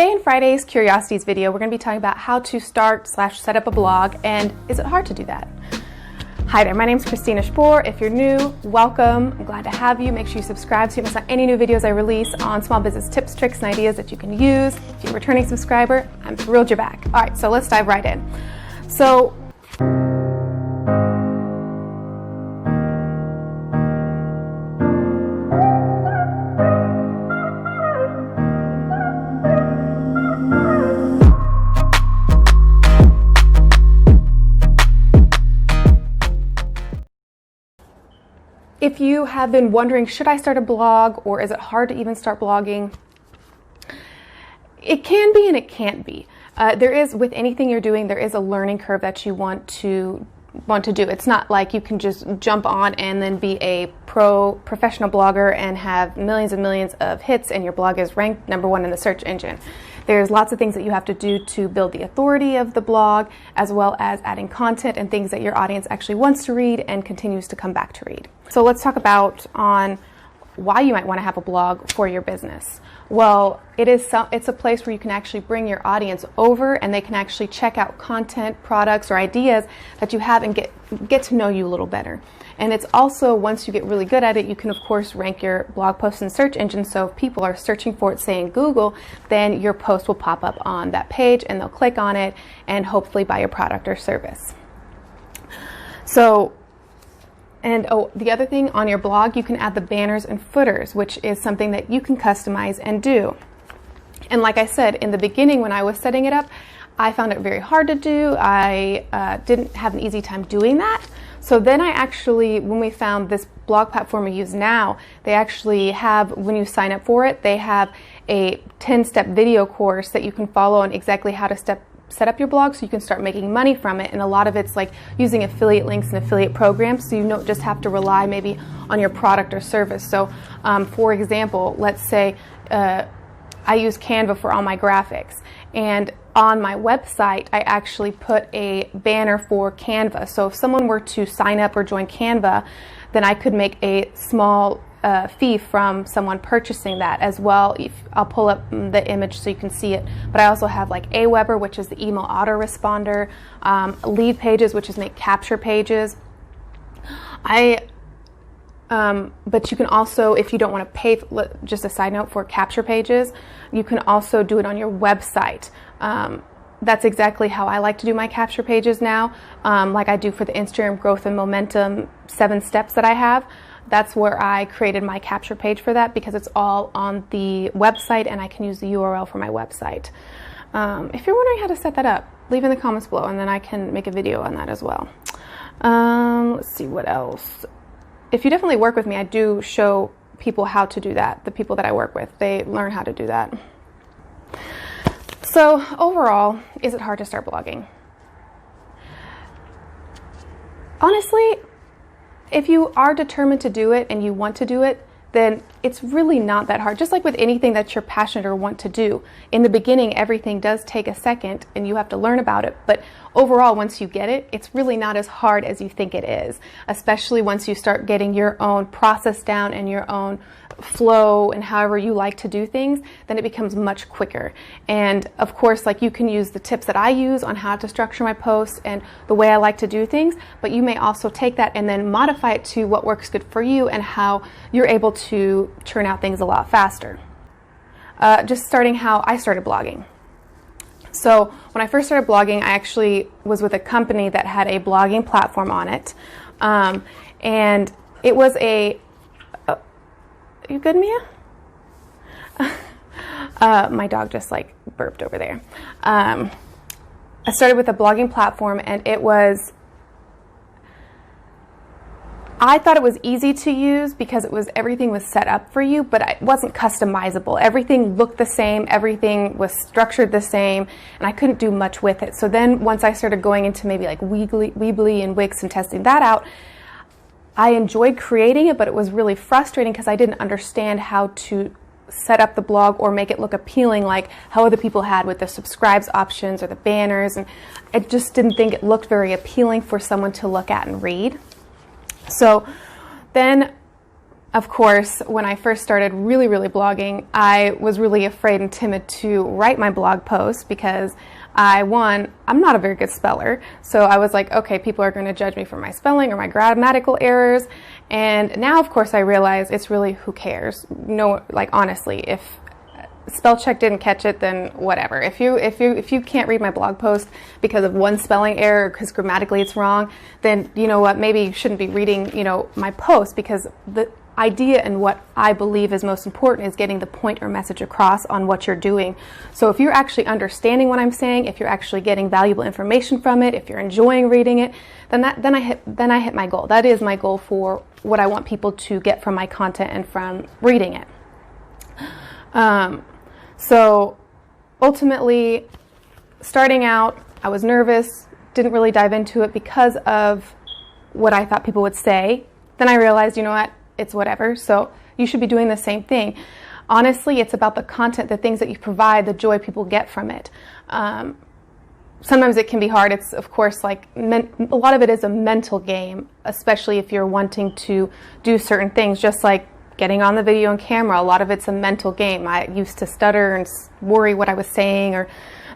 Today in Friday's Curiosities video, we're going to be talking about how to start/set up a blog, and is it hard to do that? Hi there, my name is Christina Spohr. If you're new, welcome. I'm glad to have you. Make sure you subscribe so you don't miss out any new videos I release on small business tips, tricks, and ideas that you can use. If you're a returning subscriber, I'm thrilled you're back. All right, so let's dive right in. If you have been wondering, should I start a blog or is it hard to even start blogging? It can be and it can't be. There is, with anything you're doing, there is a learning curve that you want to do. It's not like you can just jump on and then be a professional blogger and have millions and millions of hits and your blog is ranked #1 in the search engine. There's lots of things that you have to do to build the authority of the blog, as well as adding content and things that your audience actually wants to read and continues to come back to read. So let's talk about on why you might want to have a blog for your business. Well, it's a place where you can actually bring your audience over and they can actually check out content, products, or ideas that you have and get to know you a little better. And it's also, once you get really good at it, you can of course rank your blog posts in search engines. So if people are searching for it, say in Google, then your post will pop up on that page and they'll click on it and hopefully buy your product or service. The other thing, on your blog, you can add the banners and footers, which is something that you can customize and do. And like I said, in the beginning when I was setting it up, I found it very hard to do. I didn't have an easy time doing that. So then when we found this blog platform we use now, they actually have, when you sign up for it, they have a 10-step video course that you can follow on exactly how to set up your blog so you can start making money from it. And a lot of it's like using affiliate links and affiliate programs, so you don't just have to rely maybe on your product or service. So for example, let's say I use Canva for all my graphics, and on my website I actually put a banner for Canva. So if someone were to sign up or join Canva, then I could make a small fee from someone purchasing that as well. I'll pull up the image so you can see it, but I also have like Aweber, which is the email autoresponder, lead pages, which is make capture pages. But you can also, if you don't want to pay, just a side note, for capture pages, you can also do it on your website. That's exactly how I like to do my capture pages now, like I do for the Instagram growth and momentum 7 steps that I have. That's where I created my capture page for that, because it's all on the website and I can use the URL for my website. If you're wondering how to set that up, leave in the comments below and then I can make a video on that as well. Let's see what else. If you definitely work with me, I do show people how to do that. The people that I work with, they learn how to do that. So overall, is it hard to start blogging? Honestly, if you are determined to do it and you want to do it, then it's really not that hard. Just like with anything that you're passionate or want to do. In the beginning, everything does take a second and you have to learn about it. But overall, once you get it, it's really not as hard as you think it is. Especially once you start getting your own process down and your own flow and however you like to do things, then it becomes much quicker. And of course, like, you can use the tips that I use on how to structure my posts and the way I like to do things, but you may also take that and then modify it to what works good for you and how you're able to churn out things a lot faster. Just starting how I started blogging. So when I first started blogging, I actually was with a company that had a blogging platform on it. And it was you good, Mia? My dog just like burped over there. I started with a blogging platform and I thought it was easy to use because everything was set up for you, but it wasn't customizable. Everything looked the same, everything was structured the same, and I couldn't do much with it. So then once I started going into maybe like Weebly and Wix and testing that out, I enjoyed creating it, but it was really frustrating because I didn't understand how to set up the blog or make it look appealing like how other people had with the subscribes options or the banners, and I just didn't think it looked very appealing for someone to look at and read. So then of course, when I first started really blogging, I was really afraid and timid to write my blog post because I'm not a very good speller. So I was like, okay, people are going to judge me for my spelling or my grammatical errors. And now, of course, I realize it's really who cares. No, like honestly, if spell check didn't catch it, then whatever. If you can't read my blog post because of one spelling error, because grammatically it's wrong, then you know what? Maybe you shouldn't be reading, my post, because the idea and what I believe is most important is getting the point or message across on what you're doing. So if you're actually understanding what I'm saying, if you're actually getting valuable information from it, if you're enjoying reading it, then I hit my goal. That is my goal for what I want people to get from my content and from reading it. So ultimately, starting out, I was nervous, didn't really dive into it because of what I thought people would say. Then I realized, you know what, it's whatever. So you should be doing the same thing. Honestly, it's about the content, the things that you provide, the joy people get from it. Sometimes it can be hard. It's, of course, like a lot of it is a mental game, especially if you're wanting to do certain things, just like getting on the video and camera. A lot of it's a mental game. I used to stutter and worry what I was saying, or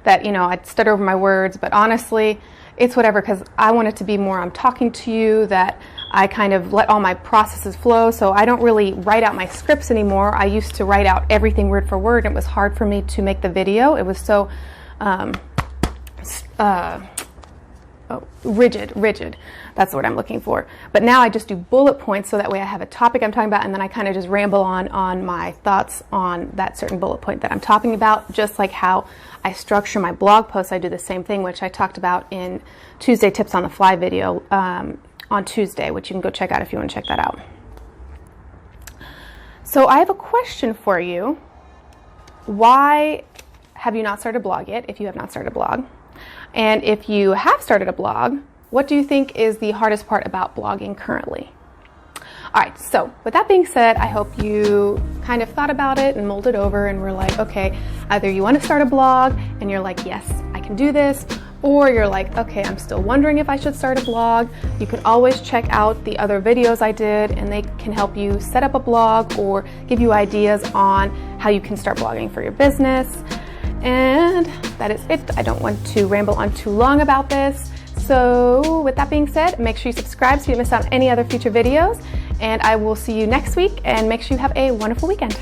that, I'd stutter over my words, but honestly, it's whatever, because I want it to be more I'm talking to you, that I kind of let all my processes flow, so I don't really write out my scripts anymore. I used to write out everything word for word, and it was hard for me to make the video. It was so rigid. That's the word I'm looking for. But now I just do bullet points, so that way I have a topic I'm talking about, and then I kind of just ramble on my thoughts on that certain bullet point that I'm talking about. Just like how I structure my blog posts, I do the same thing, which I talked about in Tuesday Tips on the Fly video on Tuesday, which you can go check out if you want to check that out. So I have a question for you. Why have you not started a blog yet, if you have not started a blog? And if you have started a blog, what do you think is the hardest part about blogging currently? All right, so with that being said, I hope you kind of thought about it and mulled it over and were like, okay, either you want to start a blog and you're like, yes, I can do this, or you're like, okay, I'm still wondering if I should start a blog. You can always check out the other videos I did, and they can help you set up a blog or give you ideas on how you can start blogging for your business. And that is it. I don't want to ramble on too long about this. So with that being said, make sure you subscribe so you don't miss out on any other future videos. And I will see you next week, and make sure you have a wonderful weekend.